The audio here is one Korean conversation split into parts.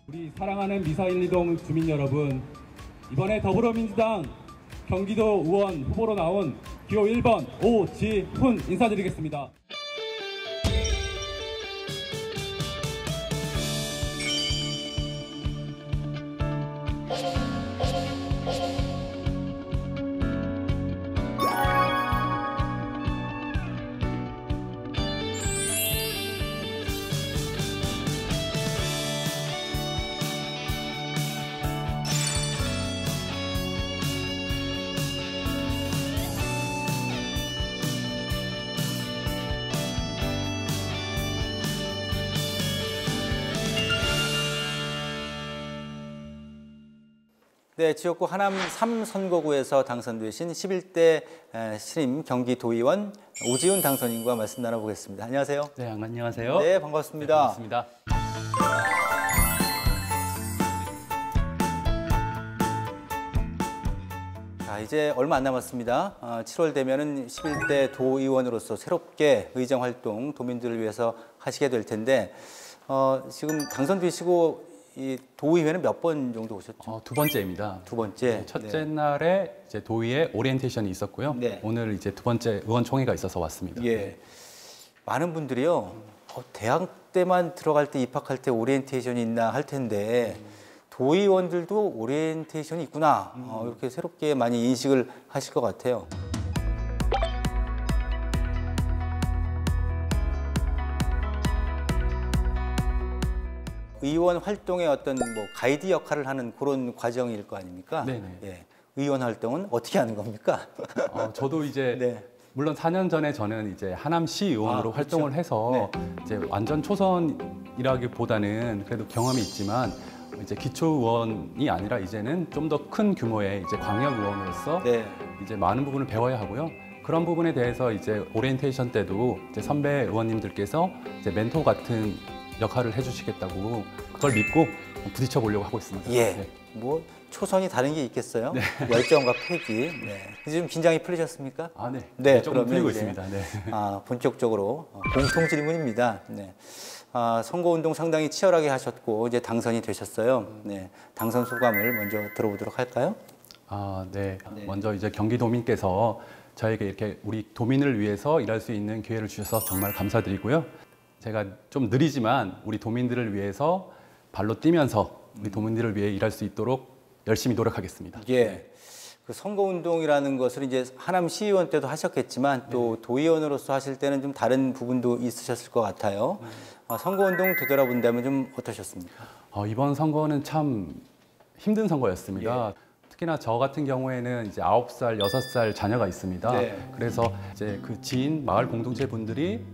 우리 사랑하는 미사일리동 주민 여러분, 이번에 더불어민주당 경기도 의원 후보로 나온 기호 1번 오지훈 인사드리겠습니다. 네, 지역구 하남 3선거구에서 당선되신 11대 신임 경기도의원 오지훈 당선인과 말씀 나눠보겠습니다. 안녕하세요. 네, 안녕하세요. 네, 반갑습니다. 네, 반갑습니다. 자, 이제 얼마 안 남았습니다. 7월 되면은 11대 도의원으로서 새롭게 의정 활동 도민들을 위해서 하시게 될 텐데 지금 당선되시고 이 도의회는 몇 번 정도 오셨죠? 두 번째입니다. 두 번째. 첫째 날에 이제 도의회 오리엔테이션이 있었고요. 네. 오늘 이제 두 번째 의원총회가 있어서 왔습니다. 예. 네. 많은 분들이요. 대학 때만 들어갈 때 입학할 때 오리엔테이션이 있나 할 텐데 도의원들도 오리엔테이션이 있구나. 이렇게 새롭게 많이 인식을 하실 것 같아요. 의원 활동의 어떤 뭐 가이드 역할을 하는 그런 과정일 거 아닙니까? 네네. 예. 의원 활동은 어떻게 하는 겁니까? 저도 이제 네. 물론 4년 전에 저는 이제 하남시 의원으로 그렇죠. 활동을 해서 네. 이제 완전 초선이라기보다는 그래도 경험이 있지만 이제 기초 의원이 아니라 이제는 좀 더 큰 규모의 이제 광역 의원으로서 네. 이제 많은 부분을 배워야 하고요. 그런 부분에 대해서 이제 오리엔테이션 때도 이제 선배 의원님들께서 이제 멘토 같은 역할을 해주시겠다고 그걸 믿고 부딪혀 보려고 하고 있습니다. 예. 네. 뭐 초선이 다른 게 있겠어요? 열정과 패기. 네. 이제 좀 긴장이 풀리셨습니까? 네. 네, 조금 풀리고 이제, 있습니다. 네. 본격적으로 공통 질문입니다. 네. 선거운동 상당히 치열하게 하셨고 이제 당선이 되셨어요. 네. 당선 소감을 먼저 들어보도록 할까요? 네. 네. 먼저 이제 경기도민께서 저에게 이렇게 우리 도민을 위해서 일할 수 있는 기회를 주셔서 정말 감사드리고요. 제가 좀 느리지만 우리 도민들을 위해서 발로 뛰면서 우리 도민들을 위해 일할 수 있도록 열심히 노력하겠습니다. 예. 그 선거운동이라는 것을 이제 하남 시의원 때도 하셨겠지만 또 도의원으로서 하실 때는 좀 다른 부분도 있으셨을 것 같아요. 선거운동 되돌아본다면 좀 어떠셨습니까? 이번 선거는 참 힘든 선거였습니다. 예. 특히나 저 같은 경우에는 이제 9살, 6살 자녀가 있습니다. 네. 그래서 이제 그 지인, 마을 공동체 분들이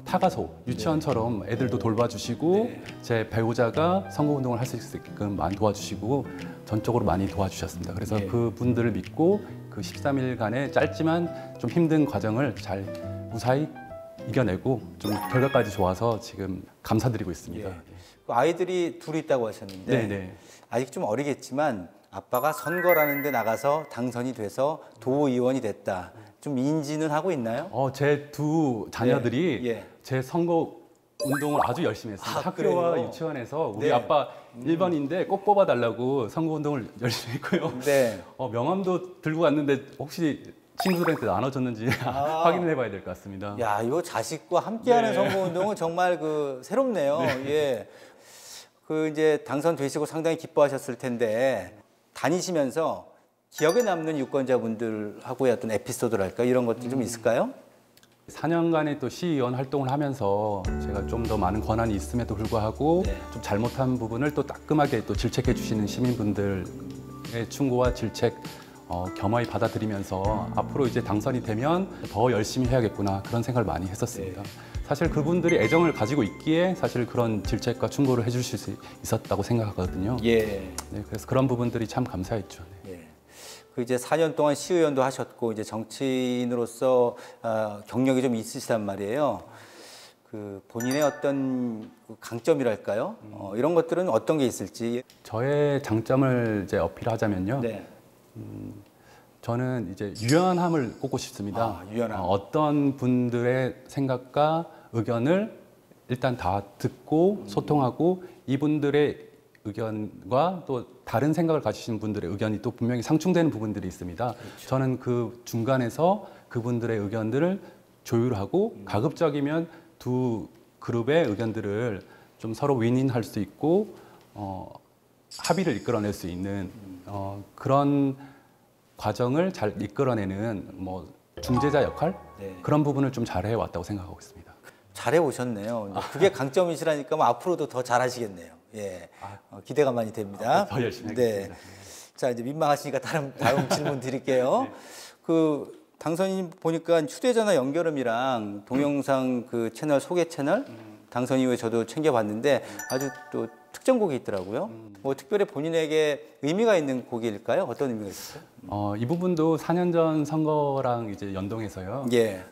타가소, 유치원처럼 애들도 돌봐주시고 제 배우자가 선거운동을 할 수 있게끔 많이 도와주시고 전적으로 많이 도와주셨습니다. 그래서 그분들을 믿고 그 13일간의 짧지만 좀 힘든 과정을 잘 무사히 이겨내고 좀 결과까지 좋아서 지금 감사드리고 있습니다. 예. 아이들이 둘이 있다고 하셨는데 네네. 아직 좀 어리겠지만 아빠가 선거라는 데 나가서 당선이 돼서 도의원이 됐다. 좀 인지는 하고 있나요? 제 두 자녀들이 예. 제 선거 운동을 아주 열심히 했습니다. 학교와 그래요? 유치원에서 우리 네. 아빠 1번인데 꼭 뽑아달라고 선거 운동을 열심히 했고요. 네. 명함도 들고 왔는데 혹시 친구들한테 나눠줬는지 확인을 해봐야 될 것 같습니다. 야, 이거 자식과 함께하는 선거운동은 정말 새롭네요. 예. 그 이제 당선되시고 상당히 기뻐하셨을 텐데 다니시면서 기억에 남는 유권자분들하고의 어떤 에피소드랄까 이런 것들 좀 있을까요? 4년간의 또 시의원 활동을 하면서 제가 좀 더 많은 권한이 있음에도 불구하고 좀 잘못한 부분을 또 따끔하게 또 질책해 주시는 시민분들의 충고와 질책 겸허히 받아들이면서 앞으로 이제 당선이 되면 더 열심히 해야겠구나 그런 생각을 많이 했었습니다. 사실 그분들이 애정을 가지고 있기에 사실 그런 질책과 충고를 해주실 수 있었다고 생각하거든요. 예. 네, 그래서 그런 부분들이 참 감사했죠. 네. 예. 그 이제 4년 동안 시의원도 하셨고 이제 정치인으로서 경력이 좀 있으시단 말이에요. 그 본인의 어떤 강점이랄까요? 이런 것들은 어떤 게 있을지. 저의 장점을 이제 어필하자면요. 네. 저는 이제 유연함을 꼽고 싶습니다. 유연함. 어떤 분들의 생각과 의견을 일단 다 듣고 소통하고 이분들의 의견과 또 다른 생각을 가지신 분들의 의견이 또 분명히 상충되는 부분들이 있습니다. 그렇죠. 저는 그 중간에서 그분들의 의견들을 조율하고 가급적이면 두 그룹의 의견들을 좀 서로 윈윈할 수 있고 합의를 이끌어낼 수 있는 그런 과정을 잘 이끌어내는 뭐 중재자 역할 네. 그런 부분을 좀 잘해 왔다고 생각하고 있습니다. 잘해 오셨네요. 그게 강점이시라니까 뭐 앞으로도 더 잘하시겠네요. 예, 기대가 많이 됩니다. 더 열심히 네. 하겠습니다. 자, 이제 민망하시니까 다음 질문 드릴게요. 그 당선인 보니까 휴대전화 연결음이랑 동영상 그 채널 소개 채널 당선 이후에 저도 챙겨봤는데 아주 또 특정곡이 있더라고요. 뭐 특별히 본인에게 의미가 있는 곡일까요? 어떤 의미가 있을까요? 이 부분도 4년 전 선거랑 이제 연동해서요. 예.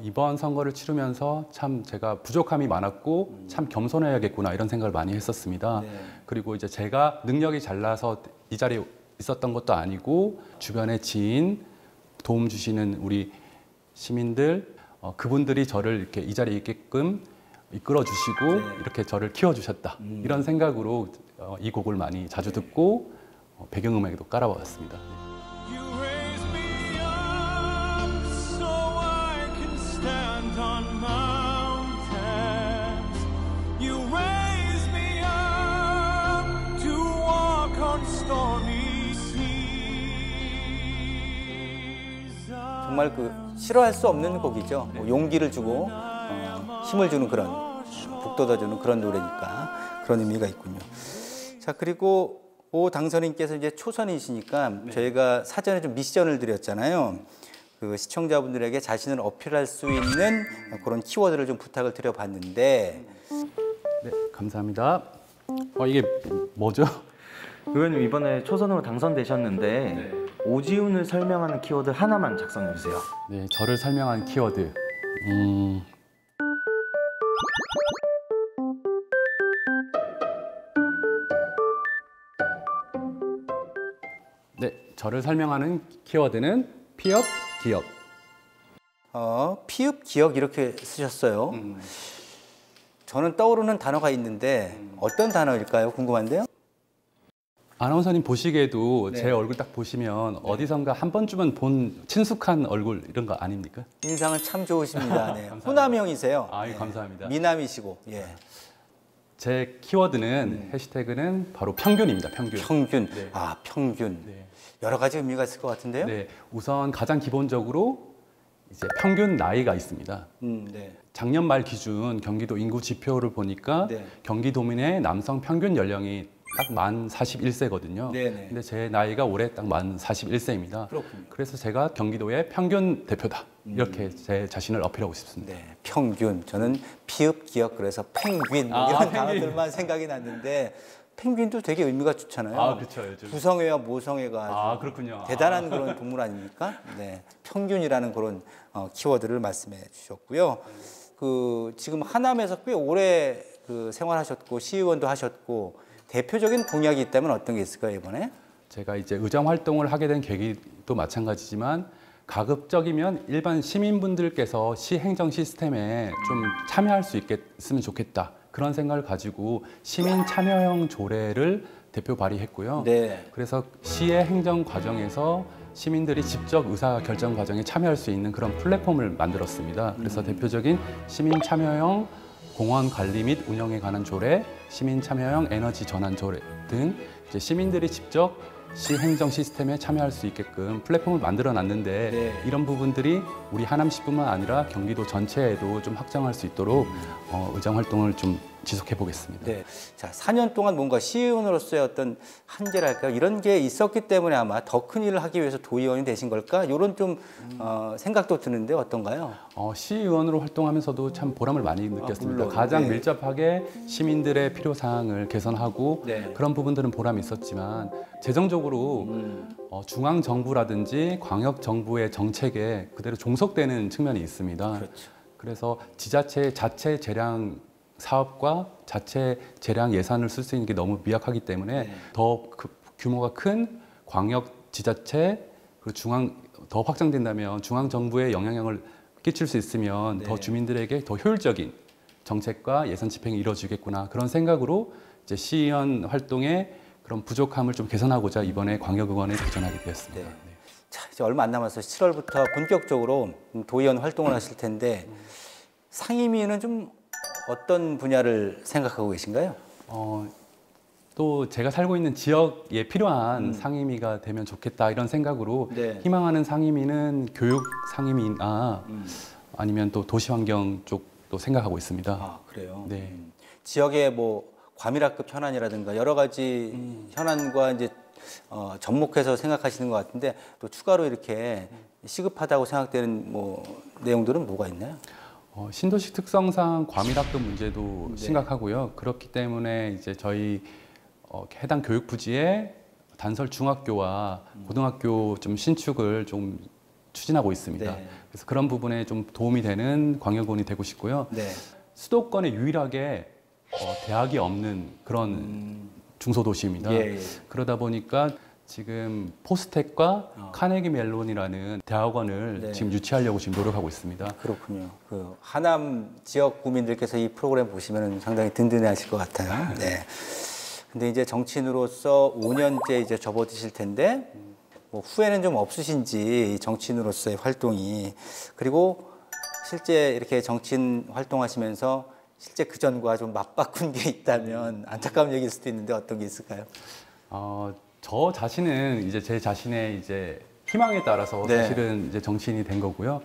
이번 선거를 치르면서 참 제가 부족함이 많았고 참 겸손해야겠구나 이런 생각을 많이 했었습니다. 네. 그리고 이제 제가 능력이 잘나서 이 자리에 있었던 것도 아니고 주변의 지인, 도움 주시는 우리 시민들 그분들이 저를 이렇게 이 자리에 있게끔 이끌어 주시고 네. 이렇게 저를 키워 주셨다. 이런 생각으로 이 곡을 많이 자주 듣고 배경음악에도 깔아봤습니다. You raise me up so I can stand on mountains. You raise me up to walk on stormy seas. 정말 그 싫어할 수 없는 곡이죠. 뭐 용기를 주고 힘을 주는 그런 북돋아주는 그런 노래니까 그런 의미가 있군요. 자, 그리고 오 당선인께서 이제 초선이시니까 저희가 사전에 좀 미션을 드렸잖아요. 그 시청자분들에게 자신을 어필할 수 있는 그런 키워드를 좀 부탁을 드려봤는데 네, 감사합니다. 이게 뭐죠? 의원님 이번에 초선으로 당선되셨는데 오지훈을 설명하는 키워드 하나만 작성해 주세요. 네, 저를 설명한 키워드. 네, 저를 설명하는 키워드는 피업, 기업. 피읍, 기역 이렇게 쓰셨어요. 저는 떠오르는 단어가 있는데 어떤 단어일까요? 궁금한데요. 아나운서님 보시기에도 네. 제 얼굴 딱 보시면 어디선가 한 번쯤은 본 친숙한 얼굴 이런 거 아닙니까? 인상은 참 좋으십니다. 네. 호남형이세요. 아유, 감사합니다. 미남이시고. 예. 제 키워드는 해시태그는 바로 평균입니다. 평균. 평균. 네. 평균. 네. 여러 가지 의미가 있을 것 같은데요. 네, 우선 가장 기본적으로 이제 평균 나이가 있습니다. 네. 작년 말 기준 경기도 인구 지표를 보니까 네. 경기도민의 남성 평균 연령이 딱 만 41세거든요. 네네. 근데 제 나이가 올해 딱 만 41세입니다. 그렇군요. 그래서 제가 경기도의 평균 대표다. 이렇게 제 자신을 어필하고 싶습니다. 네. 평균. 저는 피읍, 기역 그래서 펭귄 뭐 이런 단어들만 생각이 났는데 펭귄도 되게 의미가 좋잖아요. 그렇죠. 요즘. 부성애와 모성애가 아주 그렇군요. 대단한 그런 동물 아닙니까? 네. 평균이라는 그런 키워드를 말씀해 주셨고요. 그 지금 하남에서 꽤 오래 그 생활하셨고 시의원도 하셨고 대표적인 공약이 있다면 어떤 게 있을까요, 이번에? 제가 이제 의정 활동을 하게 된 계기도 마찬가지지만 가급적이면 일반 시민분들께서 시 행정 시스템에 좀 참여할 수 있으면 좋겠다. 그런 생각을 가지고 시민 참여형 조례를 대표 발의했고요. 네. 그래서 시의 행정 과정에서 시민들이 직접 의사 결정 과정에 참여할 수 있는 그런 플랫폼을 만들었습니다. 그래서 대표적인 시민 참여형 공원 관리 및 운영에 관한 조례, 시민 참여형 에너지 전환 조례 등 이제 시민들이 직접 시 행정 시스템에 참여할 수 있게끔 플랫폼을 만들어 놨는데 네. 이런 부분들이 우리 하남시뿐만 아니라 경기도 전체에도 좀 확장할 수 있도록 의정 활동을 좀 지속해 보겠습니다. 네. 자, 4년 동안 뭔가 시의원으로서의 어떤 한계랄까요? 이런 게 있었기 때문에 아마 더 큰 일을 하기 위해서 도의원이 되신 걸까? 이런 좀 생각도 드는데 어떤가요? 시의원으로 활동하면서도 참 보람을 많이 느꼈습니다. 물론, 가장 네. 밀접하게 시민들의 필요사항을 개선하고 네. 그런 부분들은 보람이 있었지만 재정적으로 중앙정부라든지 광역정부의 정책에 그대로 종속되는 측면이 있습니다. 그렇죠. 그래서 지자체의 자체 재량 사업과 자체 재량 예산을 쓸 수 있는 게 너무 미약하기 때문에 네. 더 규모가 큰 광역 지자체 그리고 더 확장된다면 중앙 정부에 영향력을 끼칠 수 있으면 네. 더 주민들에게 더 효율적인 정책과 예산 집행이 이루어지겠구나 그런 생각으로 이제 시의원 활동의 그런 부족함을 좀 개선하고자 이번에 광역의원에 도전하게 되었습니다. 네. 자, 이제 얼마 안 남아서 7월부터 본격적으로 도의원 활동을 하실 텐데 상임위는 좀 어떤 분야를 생각하고 계신가요? 또 제가 살고 있는 지역에 필요한 상임위가 되면 좋겠다 이런 생각으로 네. 희망하는 상임위는 교육 상임위나 아니면 또 도시환경 쪽도 생각하고 있습니다. 아, 그래요? 네. 지역의 뭐 과밀학급 현안이라든가 여러 가지 현안과 이제 접목해서 생각하시는 것 같은데 또 추가로 이렇게 시급하다고 생각되는 뭐 내용들은 뭐가 있나요? 신도시 특성상 과밀학급 문제도 심각하고요. 그렇기 때문에 이제 저희 해당 교육부지에 단설 중학교와 고등학교 좀 신축을 좀 추진하고 있습니다. 네. 그래서 그런 부분에 좀 도움이 되는 광역원이 되고 싶고요. 네. 수도권에 유일하게 대학이 없는 그런 중소도시입니다. 예, 예. 그러다 보니까 지금 포스텍과 카네기 멜론이라는 대학원을 네. 지금 유치하려고 지금 노력하고 있습니다. 그렇군요. 그 하남 지역 구민들께서 이 프로그램 보시면 상당히 든든해하실 것 같아요. 네. 근데 이제 정치인으로서 5년째 이제 접어드실 텐데 뭐 후회는 좀 없으신지 정치인으로서의 활동이 그리고 실제 이렇게 정치인 활동하시면서 실제 그 전과 좀 맞바꾼 게 있다면 안타까운 얘기일 수도 있는데 어떤 게 있을까요? 저 자신은 이제 제 자신의 이제 희망에 따라서 네. 사실은 이제 정치인이 된 거고요.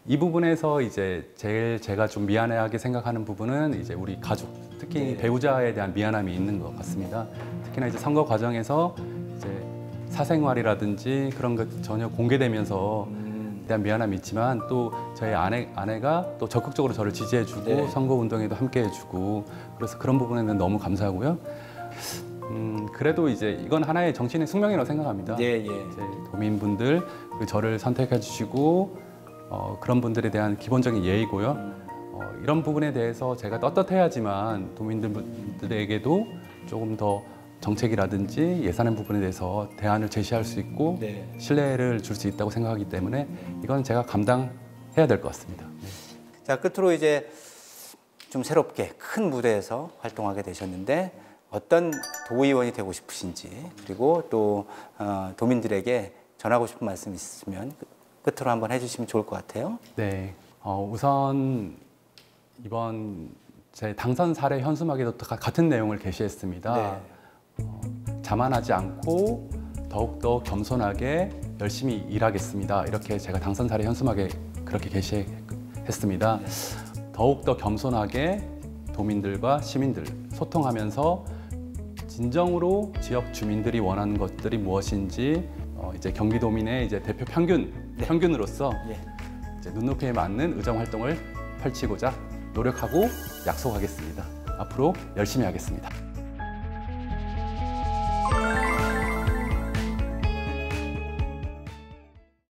이 부분에서 이제 제가 좀 미안해하게 생각하는 부분은 이제 우리 가족, 특히 배우자에 대한 미안함이 있는 것 같습니다. 특히나 이제 선거 과정에서 이제 사생활이라든지 그런 것 전혀 공개되면서 대한 미안함이 있지만 또 저희 아내가 또 적극적으로 저를 지지해주고 네. 선거 운동에도 함께해주고 그래서 그런 부분에는 너무 감사하고요. 그래도 이제 이건 하나의 정치인의 숙명이라고 생각합니다. 예, 예. 이제 도민분들 저를 선택해 주시고 그런 분들에 대한 기본적인 예의고요. 이런 부분에 대해서 제가 떳떳해야지만 도민들에게도 조금 더 정책이라든지 예산의 부분에 대해서 대안을 제시할 수 있고 네. 신뢰를 줄 수 있다고 생각하기 때문에 이건 제가 감당해야 될 것 같습니다. 자, 끝으로 이제 좀 새롭게 큰 무대에서 활동하게 되셨는데 어떤 도의원이 되고 싶으신지 그리고 또 도민들에게 전하고 싶은 말씀 있으시면 끝으로 한번 해주시면 좋을 것 같아요. 네, 우선 이번 제 당선 사례 현수막에도 같은 내용을 게시했습니다. 네. 자만하지 않고 더욱더 겸손하게 열심히 일하겠습니다. 이렇게 제가 당선 사례 현수막에 그렇게 게시했습니다. 더욱더 겸손하게 도민들과 시민들 소통하면서 진정으로 지역 주민들이 원하는 것들이 무엇인지 이제 경기도민의 이제 대표 평균으로서 예. 이제 눈높이에 맞는 의정 활동을 펼치고자 노력하고 약속하겠습니다. 앞으로 열심히 하겠습니다.